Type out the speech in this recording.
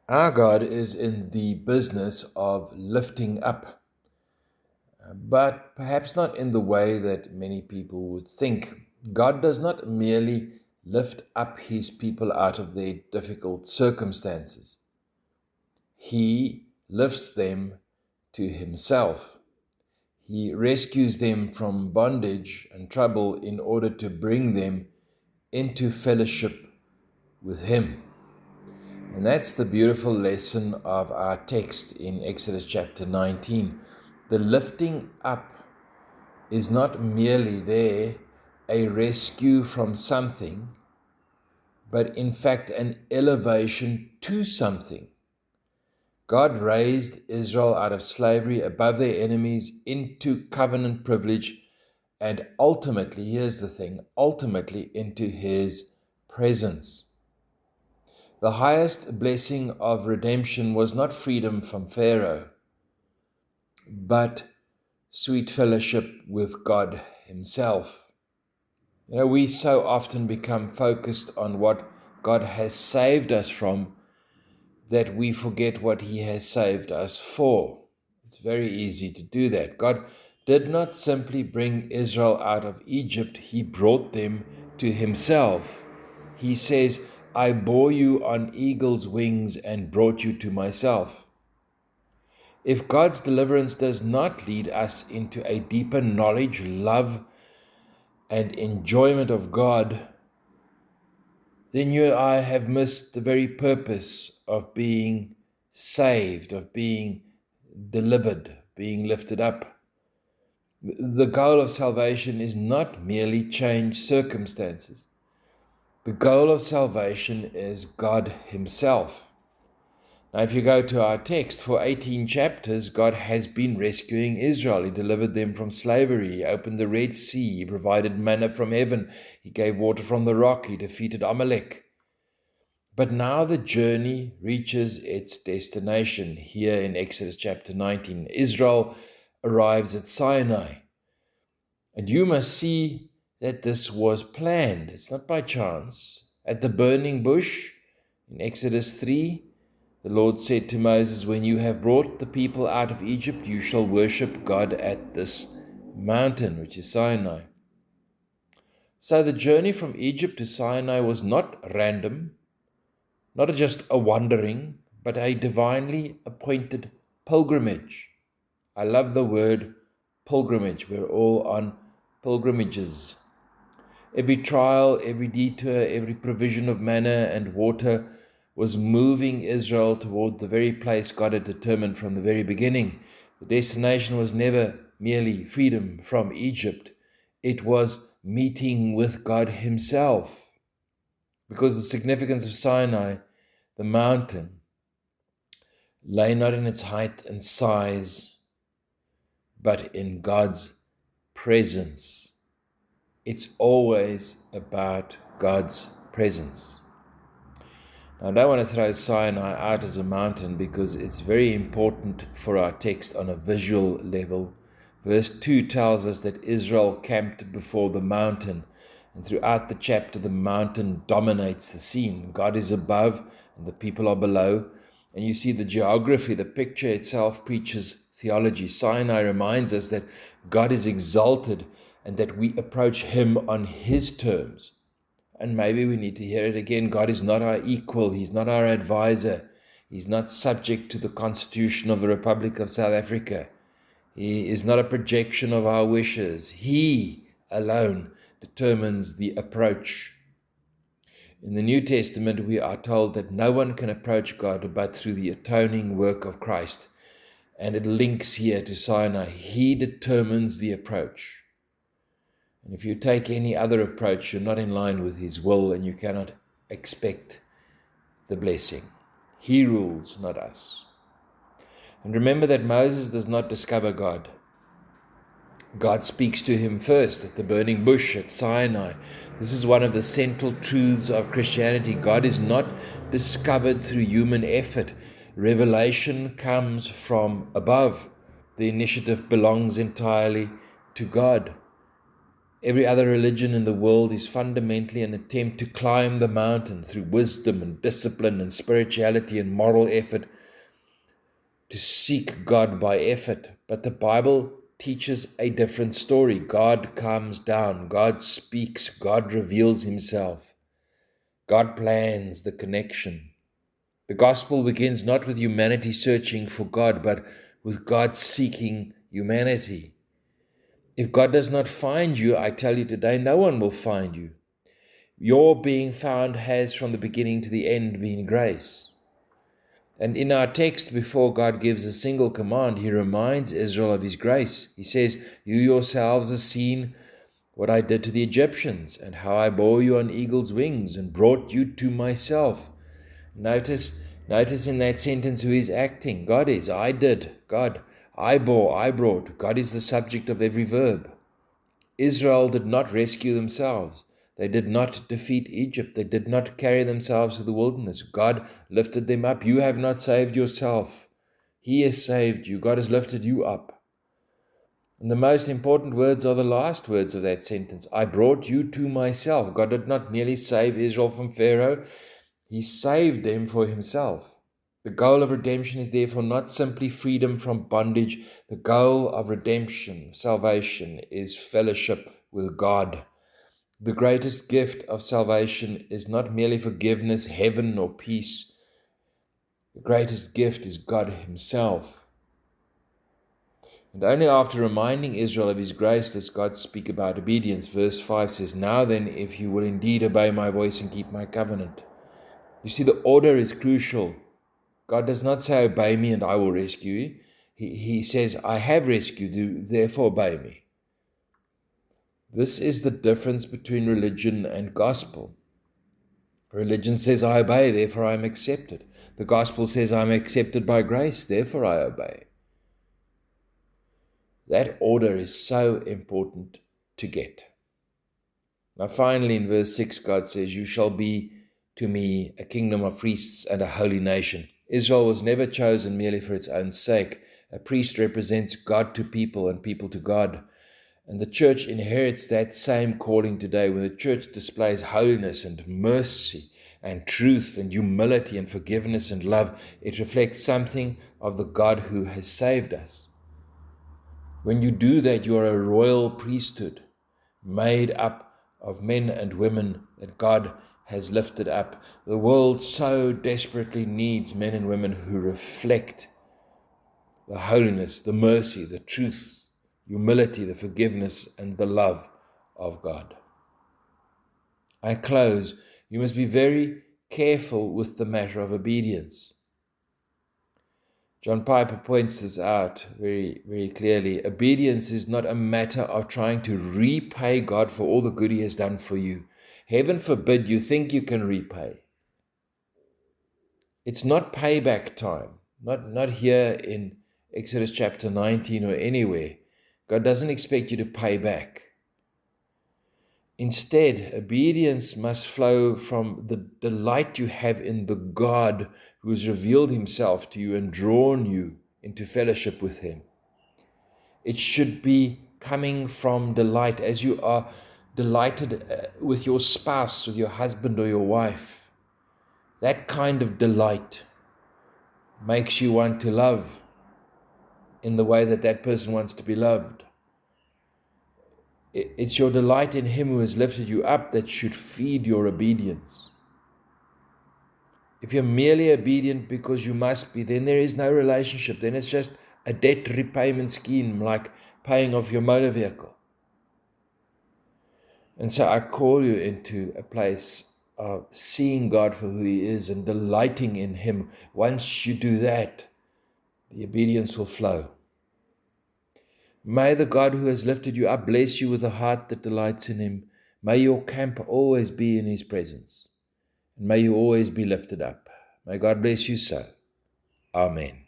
Our God is in the business of lifting up, but perhaps not in the way that many people would think. God does not merely lift up his people out of their difficult circumstances, he lifts them to himself. He rescues them from bondage and trouble in order to bring them into fellowship with him. And that's the beautiful lesson of our text in Exodus chapter 19. The lifting up is not merely there a rescue from something, but in fact an elevation to something. God raised Israel out of slavery above their enemies into covenant privilege and ultimately, here's the thing, ultimately into his presence. The highest blessing of redemption was not freedom from Pharaoh, but sweet fellowship with God himself. We so often become focused on what God has saved us from that we forget what he has saved us for. It's very easy to do that. God did not simply bring Israel out of Egypt, he brought them to himself. He says, I bore you on eagle's wings and brought you to myself. If God's deliverance does not lead us into a deeper knowledge, love, and enjoyment of God, then you and I have missed the very purpose of being saved, of being delivered, being lifted up. The goal of salvation is not merely change circumstances. The goal of salvation is God himself. Now, if you go to our text, for 18 chapters, God has been rescuing Israel. He delivered them from slavery. He opened the Red Sea. He provided manna from heaven. He gave water from the rock. He defeated Amalek. But now the journey reaches its destination here in Exodus chapter 19. Israel arrives at Sinai. And you must see that this was planned. It's not by chance. At the burning bush in Exodus 3, the Lord said to Moses, when you have brought the people out of Egypt, you shall worship God at this mountain, which is Sinai. So the journey from Egypt to Sinai was not random, not just a wandering, but a divinely appointed pilgrimage. I love the word pilgrimage. We're all on pilgrimages. Every trial, every detour, every provision of manna and water was moving Israel toward the very place God had determined from the very beginning. The destination was never merely freedom from Egypt. It was meeting with God himself. Because the significance of Sinai, the mountain, lay not in its height and size, but in God's presence. It's always about God's presence. Now, I don't want to throw Sinai out as a mountain because it's very important for our text on a visual level. Verse 2 tells us that Israel camped before the mountain, and throughout the chapter, the mountain dominates the scene. God is above, and the people are below. And you see the geography, the picture itself preaches theology. Sinai reminds us that God is exalted and that we approach him on his terms. And maybe we need to hear it again. God is not our equal. He's not our advisor. He's not subject to the Constitution of the Republic of South Africa. He is not a projection of our wishes. He alone determines the approach. In the New Testament, we are told that no one can approach God but through the atoning work of Christ. And it links here to Sinai. He determines the approach. And if you take any other approach, you're not in line with his will and you cannot expect the blessing. He rules, not us. And remember that Moses does not discover God. God speaks to him first at the burning bush at Sinai. This is one of the central truths of Christianity. God is not discovered through human effort. Revelation comes from above. The initiative belongs entirely to God. Every other religion in the world is fundamentally an attempt to climb the mountain through wisdom and discipline and spirituality and moral effort, to seek God by effort. But the Bible teaches a different story. God comes down, God speaks, God reveals himself. God plans the connection. The gospel begins not with humanity searching for God, but with God seeking humanity. If God does not find you, I tell you today, no one will find you. Your being found has from the beginning to the end been grace. And in our text, before God gives a single command, he reminds Israel of his grace. He says, you yourselves have seen what I did to the Egyptians, and how I bore you on eagle's wings and brought you to myself. Notice in that sentence who is acting. God is. I did. God. I bore. I brought. God is the subject of every verb. Israel did not rescue themselves. They did not defeat Egypt. They did not carry themselves to the wilderness. God lifted them up. You have not saved yourself. He has saved you. God has lifted you up. And the most important words are the last words of that sentence. I brought you to myself. God did not merely save Israel from Pharaoh. He saved them for himself. The goal of redemption is therefore not simply freedom from bondage. The goal of redemption, salvation, is fellowship with God. The greatest gift of salvation is not merely forgiveness, heaven, or peace. The greatest gift is God himself. And only after reminding Israel of his grace does God speak about obedience. Verse 5 says, now then, if you will indeed obey my voice and keep my covenant. You see, the order is crucial. God does not say, obey me and I will rescue you. He says, I have rescued you, therefore obey me. This is the difference between religion and gospel. Religion says, I obey, therefore I am accepted. The gospel says, I am accepted by grace, therefore I obey. That order is so important to get. Now finally in verse 6, God says, you shall be to me a kingdom of priests and a holy nation. Israel was never chosen merely for its own sake. A priest represents God to people and people to God. And the church inherits that same calling today, when the church displays holiness and mercy and truth and humility and forgiveness and love. It reflects something of the God who has saved us. When you do that, you are a royal priesthood made up of men and women that God has lifted up. The world so desperately needs men and women who reflect the holiness, the mercy, the truth, humility, the forgiveness, and the love of God. I close. You must be very careful with the matter of obedience. John Piper points this out very, very clearly. Obedience is not a matter of trying to repay God for all the good he has done for you. Heaven forbid you think you can repay. It's not payback time, not here in Exodus chapter 19 or anywhere. God doesn't expect you to pay back. Instead, obedience must flow from the delight you have in the God who has revealed himself to you and drawn you into fellowship with him. It should be coming from delight, as you are delighted with your spouse, with your husband or your wife. That kind of delight makes you want to love in the way that that person wants to be loved. It's your delight in him who has lifted you up that should feed your obedience. If you're merely obedient because you must be, then there is no relationship. Then it's just a debt repayment scheme, like paying off your motor vehicle. And so I call you into a place of seeing God for who he is and delighting in him. Once you do that, the obedience will flow. May the God who has lifted you up bless you with a heart that delights in him. May your camp always be in his presence. And may you always be lifted up. May God bless you so. Amen.